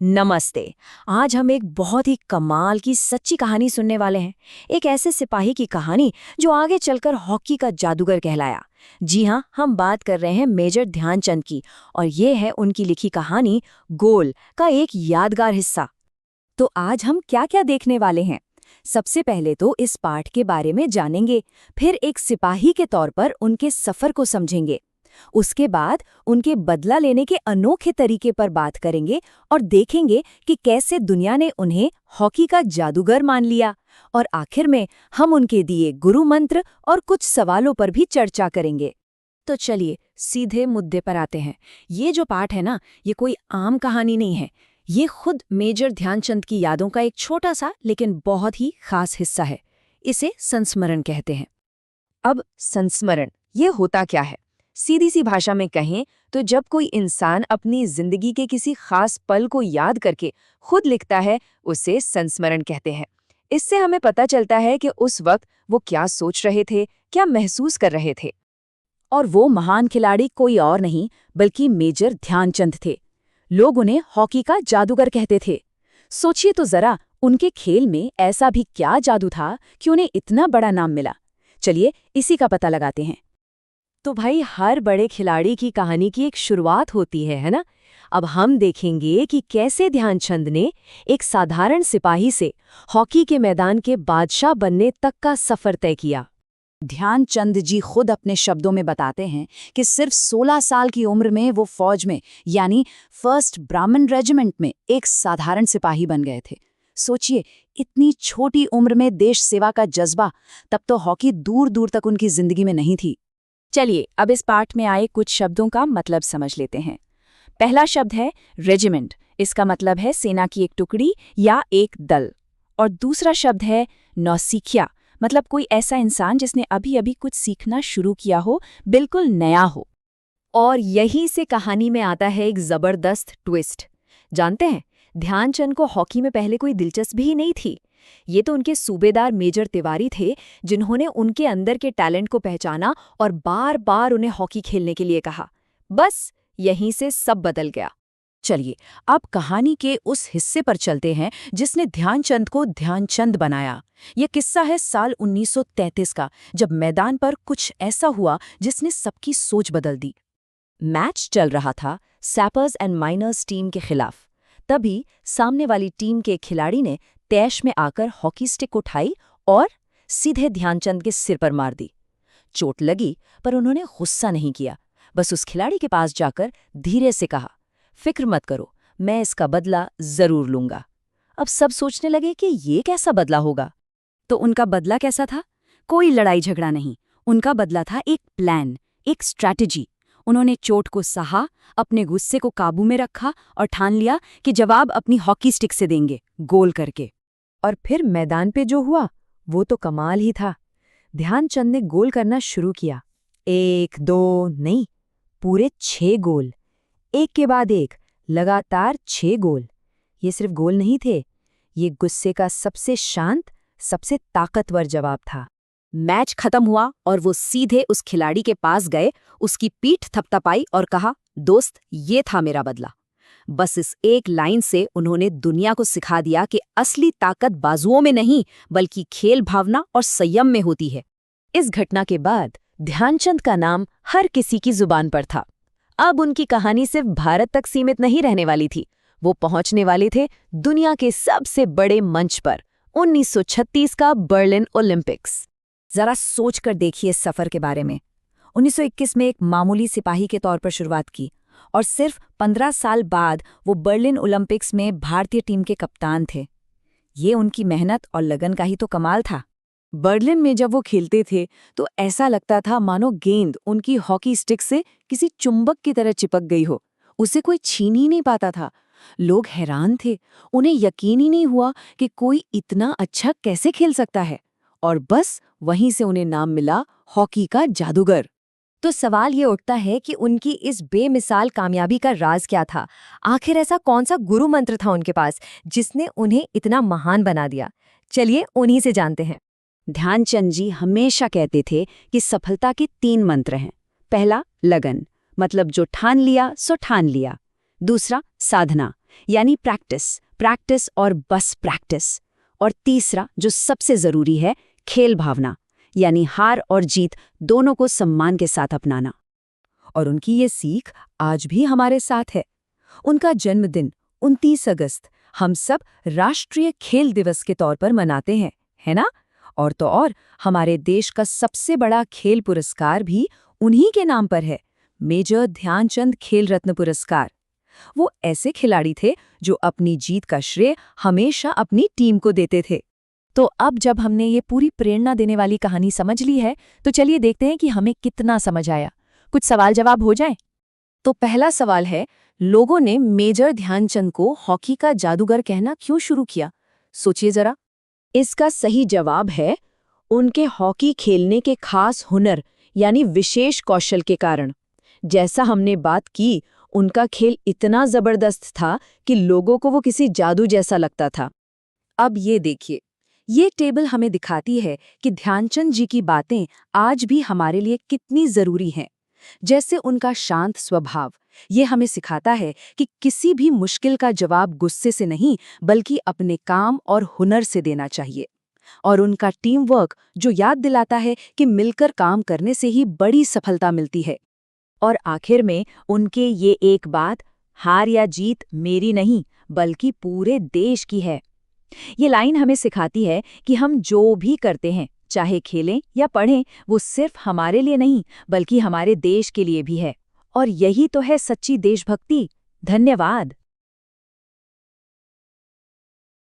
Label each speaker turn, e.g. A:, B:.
A: नमस्ते। आज हम एक बहुत ही कमाल की सच्ची कहानी सुनने वाले हैं। एक ऐसे सिपाही की कहानी जो आगे चलकर हॉकी का जादूगर कहलाया। जी हाँ, हम बात कर रहे हैं मेजर ध्यानचंद की, और ये है उनकी लिखी कहानी गोल का एक यादगार हिस्सा। तो आज हम क्या-क्या देखने वाले हैं? सबसे पहले तो इस पाठ के बारे में जानेंगे, फिर एक सिपाही के तौर पर उनके सफर को समझेंगे। उसके बाद उनके बदला लेने के अनोखे तरीके पर बात करेंगे और देखेंगे कि कैसे दुनिया ने उन्हें हॉकी का जादूगर मान लिया। और आखिर में हम उनके दिए गुरु मंत्र और कुछ सवालों पर भी चर्चा करेंगे। तो चलिए सीधे मुद्दे पर आते हैं। ये जो पाठ है ना, ये कोई आम कहानी नहीं है। ये खुद मेजर ध्यानचंद की यादों का एक छोटा सा लेकिन बहुत ही खास हिस्सा है। इसे संस्मरण कहते हैं। अब संस्मरण ये होता क्या है? सीधी सी भाषा में कहें तो जब कोई इंसान अपनी जिंदगी के किसी खास पल को याद करके खुद लिखता है, उसे संस्मरण कहते हैं। इससे हमें पता चलता है कि उस वक्त वो क्या सोच रहे थे, क्या महसूस कर रहे थे। और वो महान खिलाड़ी कोई और नहीं बल्कि मेजर ध्यानचंद थे। लोग उन्हें हॉकी का जादूगर कहते थे। सोचिए तो जरा, उनके खेल में ऐसा भी क्या जादू था कि उन्हें इतना बड़ा नाम मिला। चलिए इसी का पता लगाते हैं। तो भाई, हर बड़े खिलाड़ी की कहानी की एक शुरुआत होती है ना? अब हम देखेंगे कि कैसे ध्यानचंद ने एक साधारण सिपाही से हॉकी के मैदान के बादशाह बनने तक का सफर तय किया। ध्यानचंद जी खुद अपने शब्दों में बताते हैं कि सिर्फ 16 साल की उम्र में वो फौज में, यानी फर्स्ट ब्राह्मण रेजिमेंट में एक साधारण सिपाही बन गए थे। सोचिए, इतनी छोटी उम्र में देश सेवा का जज्बा, तब तो हॉकी दूर दूर तक उनकी जिंदगी में नहीं थी। चलिए अब इस पाठ में आए कुछ शब्दों का मतलब समझ लेते हैं। पहला शब्द है रेजिमेंट। इसका मतलब है सेना की एक टुकड़ी या एक दल। और दूसरा शब्द है नौसिखिया, मतलब कोई ऐसा इंसान जिसने अभी अभी कुछ सीखना शुरू किया हो, बिल्कुल नया हो। और यहीं से कहानी में आता है एक जबरदस्त ट्विस्ट। जानते हैं, ध्यानचंद को हॉकी में पहले कोई दिलचस्पी ही नहीं थी। ये तो उनके सूबेदार मेजर तिवारी थे जिन्होंने उनके अंदर के टैलेंट को पहचाना और बार बार उन्हें हॉकी खेलने के लिए कहा। बस यहीं से सब बदल गया। चलिए अब कहानी के उस हिस्से पर चलते हैं जिसने ध्यानचंद को ध्यानचंद बनाया। यह किस्सा है साल 1933 का, जब मैदान पर कुछ ऐसा हुआ जिसने सबकी सोच बदल दी। मैच चल रहा था सैपर्स एंड माइनर्स टीम के खिलाफ। तभी सामने वाली टीम के खिलाड़ी ने तैश में आकर हॉकी स्टिक उठाई और सीधे ध्यानचंद के सिर पर मार दी। चोट लगी, पर उन्होंने गुस्सा नहीं किया। बस उस खिलाड़ी के पास जाकर धीरे से कहा, फिक्र मत करो, मैं इसका बदला जरूर लूंगा। अब सब सोचने लगे कि ये कैसा बदला होगा। तो उनका बदला कैसा था? कोई लड़ाई झगड़ा नहीं। उनका बदला था एक प्लान, एक स्ट्रैटेजी। उन्होंने चोट को सहा, अपने गुस्से को काबू में रखा और ठान लिया कि जवाब अपनी हॉकी स्टिक से देंगे, गोल करके। और फिर मैदान पे जो हुआ वो तो कमाल ही था। ध्यानचंद ने गोल करना शुरू किया। 1, 2 नहीं, पूरे 6 गोल, एक के बाद एक, लगातार 6 गोल। ये सिर्फ गोल नहीं थे, ये गुस्से का सबसे शांत, सबसे ताकतवर जवाब था। मैच खत्म हुआ और वो सीधे उस खिलाड़ी के पास गए, उसकी पीठ थपथपाई और कहा, दोस्त, ये था मेरा बदला। बस इस एक लाइन से उन्होंने दुनिया को सिखा दिया कि असली ताकत बाजुओं में नहीं बल्कि खेल भावना और संयम में होती है। इस घटना के बाद ध्यानचंद का नाम हर किसी की जुबान पर था। अब उनकी कहानी सिर्फ भारत तक सीमित नहीं रहने वाली थी। वो पहुंचने वाले थे दुनिया के सबसे बड़े मंच पर, 1936 का बर्लिन ओलंपिक्स। जरा सोच कर देखिए इस सफर के बारे में। 1921 में एक मामूली सिपाही के तौर पर शुरुआत की और सिर्फ 15 साल बाद वो बर्लिन ओलंपिक्स में भारतीय टीम के कप्तान थे। ये उनकी मेहनत और लगन का ही तो कमाल था। बर्लिन में जब वो खेलते थे तो ऐसा लगता था मानो गेंद उनकी हॉकी स्टिक से किसी चुंबक की तरह चिपक गई हो, उसे कोई छीन ही नहीं पाता था। लोग हैरान थे, उन्हें यकीन ही नहीं हुआ कि कोई इतना अच्छा कैसे खेल सकता है। और बस वहीं से उन्हें नाम मिला हॉकी का जादूगर। तो सवाल ये उठता है कि उनकी इस बेमिसाल कामयाबी का राज क्या था? आखिर ऐसा कौन सा गुरु मंत्र था उनके पास जिसने उन्हें इतना महान बना दिया? चलिए उन्हीं से जानते हैं। ध्यानचंद जी हमेशा कहते थे कि सफलता के 3 मंत्र हैं। पहला, लगन, मतलब जो ठान लिया सो ठान लिया। दूसरा, साधना, यानी प्रैक्टिस, प्रैक्टिस और बस प्रैक्टिस। और तीसरा जो सबसे ज़रूरी है, खेल भावना, यानी हार और जीत दोनों को सम्मान के साथ अपनाना। और उनकी ये सीख आज भी हमारे साथ है। उनका जन्मदिन 29 अगस्त हम सब राष्ट्रीय खेल दिवस के तौर पर मनाते हैं, है ना? और तो और हमारे देश का सबसे बड़ा खेल पुरस्कार भी उन्हीं के नाम पर है, मेजर ध्यानचंद खेल रत्न पुरस्कार। वो ऐसे खिलाड़ी थे जो अपनी जीत का श्रेय हमेशा अपनी टीम को देते थे। तो अब जब हमने ये पूरी प्रेरणा देने वाली कहानी समझ ली है, तो चलिए देखते हैं कि हमें कितना समझ आया। कुछ सवाल जवाब हो जाएं? तो पहला सवाल है, लोगों ने मेजर ध्यानचंद को हॉकी का जादूगर कहना क्यों शुरू किया? सोचिए जरा। इसका सही जवाब है उनके हॉकी खेलने के खास हुनर यानी विशेष कौशल के कारण। जैसा हमने बात की, उनका खेल इतना जबरदस्त था कि लोगों को वो किसी जादू जैसा लगता था। अब ये देखिए, ये टेबल हमें दिखाती है कि ध्यानचंद जी की बातें आज भी हमारे लिए कितनी जरूरी हैं। जैसे उनका शांत स्वभाव, ये हमें सिखाता है कि किसी भी मुश्किल का जवाब गुस्से से नहीं बल्कि अपने काम और हुनर से देना चाहिए। और उनका टीम वर्क जो याद दिलाता है कि मिलकर काम करने से ही बड़ी सफलता मिलती है। और आखिर में उनके ये एक बात, हार या जीत मेरी नहीं बल्कि पूरे देश की है। ये लाइन हमें सिखाती है कि हम जो भी करते हैं, चाहे खेलें या पढ़ें, वो सिर्फ हमारे लिए नहीं बल्कि हमारे देश के लिए भी है। और यही तो है सच्ची देशभक्ति। धन्यवाद।